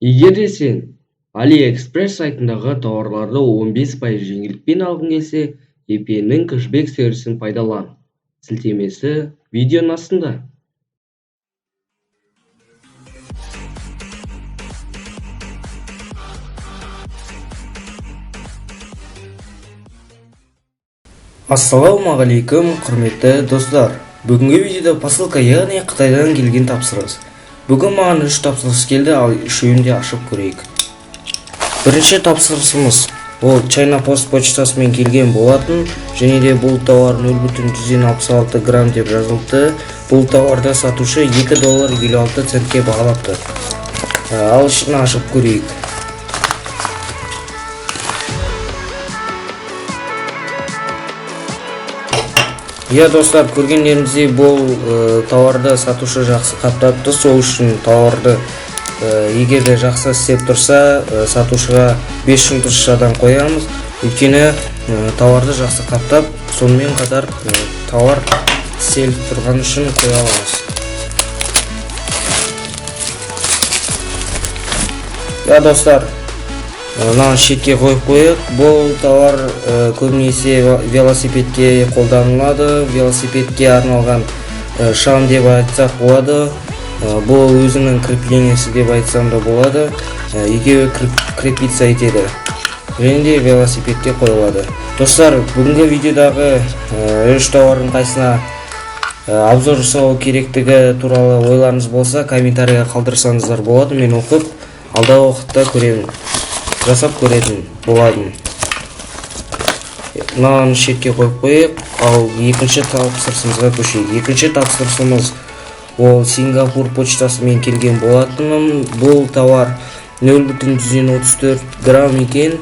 Егер де сен AliExpress сайтындағы тауарларды 15% жеңілдікпен алғың келсе, VPN-нің кэшбэк сервисін пайдалан. Сілтемесі видеоның астында. Ассалаумағалейкум, құрметті достар. Бүгінгі видеода посылка, яғни Қытайдан келген тапсырыс. Бүгін маған 3 тапсырыс келді, ал үшеуін де ашып көрейік. Бірінші тапсырысымыз ол China Post почтасымен келген болатын, және де бұл тауар 0,166 грамм деп жазылды. Бұл тауарды сатушы $2.56 бағалапты. Ал ішін ашып көрейік. Я достар, көргендеріңіздей бұл тауарды сатушы жақсы қаптапты. Сол үшін тауарды егер де жақсы істеп тұрса, сатушыға 5 жұлдызшадан қоямыз. Өйткені тауарды жақсы қаптап, сонымен қатар тауар істеліп тұрған үшін қоя аламыз. Я достар, мынаны шетке қойып қойық. Бұл тауар көбінесе велосипедке қолданылады. Велосипедке арналған шам деп айтсақ болады. Бұл өзінің креплениясы деп айтсам да болады. Екеуі крепиться етеді. Және де велосипедке қойылады. Достар, бүгінгі видеодағы 3 тауардың қайсына обзор жасау керектігі туралы ойларыңыз болса, комментарийға қалдырсаңыздар болады. Мен оқып, алдағы уақытта көремін. Жасап көретін боладым. Мынаны шетке қойып қойып, ал екінші тапсырысымызға көшейік. Екінші тапсырысымыз ол Сингапур почтасымен келген болатын. Бұл тауар 0,34 грамм екен.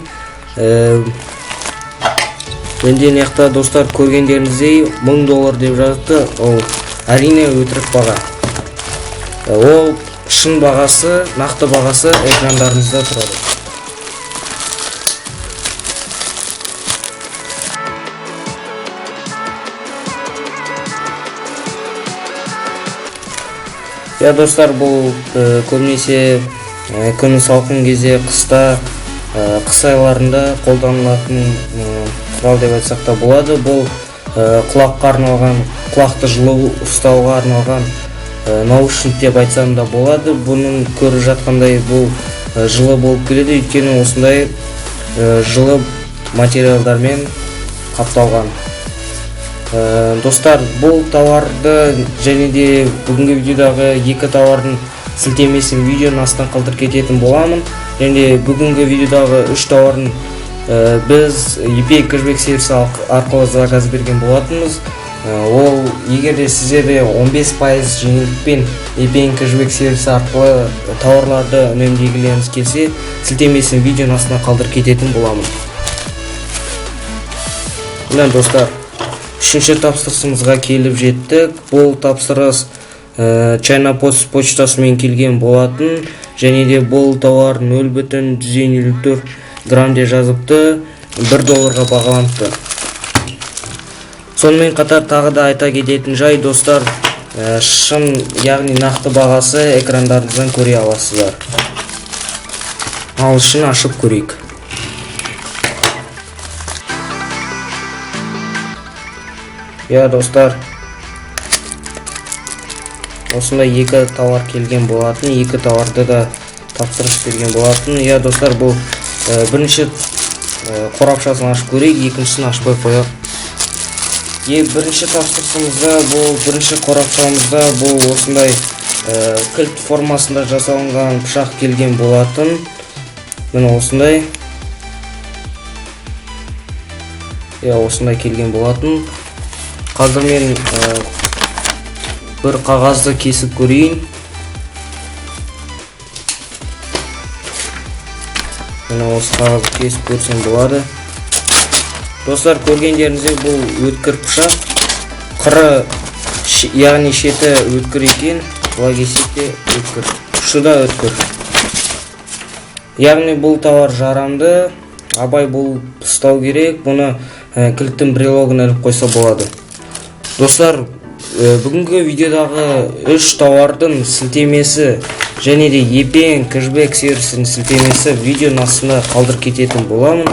Менде неқта достар, көргендеріңіздей $1000 деп жазды. Ол әрине өтірік баға. Ол шын бағасы, нақты бағасы экрандарыңызда тұрады. Я достар, бұл көбінесе күн салқын кезде, қыста, қыс айларында қолданылатын құрал деп айтсақ та болады. Бұл құлаққа арналған, құлақты жылы ұстауға арналған наушник деп айтсам да болады. Бұның көріп жатқандай бұл жылы болып келеді, өйткені осындай жылы материалдармен қапталған. Достар, бұл тауарды және де бүгінгі видеодағы 2 тауардың сілтемесін видеоның астынан қалдырып кететін боламын. Және де бүгінгі видеодағы 3 тауардың біз eBay кэшбэк сервисі арқылы заказ берген болатынбыз. Ол егер де сіздерде 15% жеңілдікпен eBay кэшбэк сервисі арқылы тауарларды үнемдегілеріңіз келсе, сілтемесін видеоның астынан қалдырып кететін боламын. Міне достар, үшінші тапсырысымызға келіп жеттік. Бұл тапсырыс China Post почтасымен келген болатын, және де бұл тауар 0,154 грамм деп жазыпты, $1 бағаланыпты. Сонымен қатар тағы да айта кететін жай, достар, шын, яғни нақты бағасы экрандарыңыздан көре аласыздар. Ал ішін ашып көрейік. Я достар, осындай 2 тауар келген болатын, 2 тауарды да тапсырыс берген болатын. Я достар, бұл бірінші қорапшасын ашып көрейік, екіншісін ашпай қояқ. Бірінші тапсырысымызда, бұл бірінші қорапшамызда бұл осындай кілт формасында жасалынған пышақ келген болатын. Міне осындай. Осындай келген болатын. Қазір мен бір қағазды кесіп көрейін. Міне осы қағазды кесіп көрсем болады. Достар, көргендеріңізде бұл өткір пышақ. Қыры, яғни шеті өткір екен. Бұлай кесек те өткір. Ұшы да өткір. Яғни бұл тауар жарамды. Абай бұл ұстау керек. Бұны кілттің брелогын іліп қойса болады. Достар, бүгүнкү видеодагы 3 товардын силтемеси және де епен кэшбэк сервисинин силтемеси видеонун астына калтырып кететін боламын.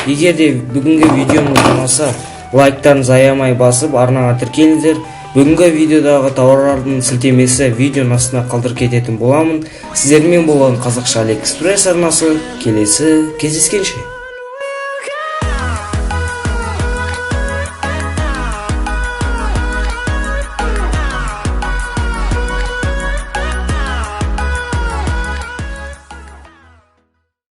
Эгерде бүгүнкү видеону ұнаса, лайктарыңызды аямай басып, арнага тиркелиңиздер. Бүгүнкү видеодагы товарлардын силтемеси видеонун астына калтырып кететін боламын. Сиздер менен болгон Казакча Алиэкспресс арнасы келесі кездескенше.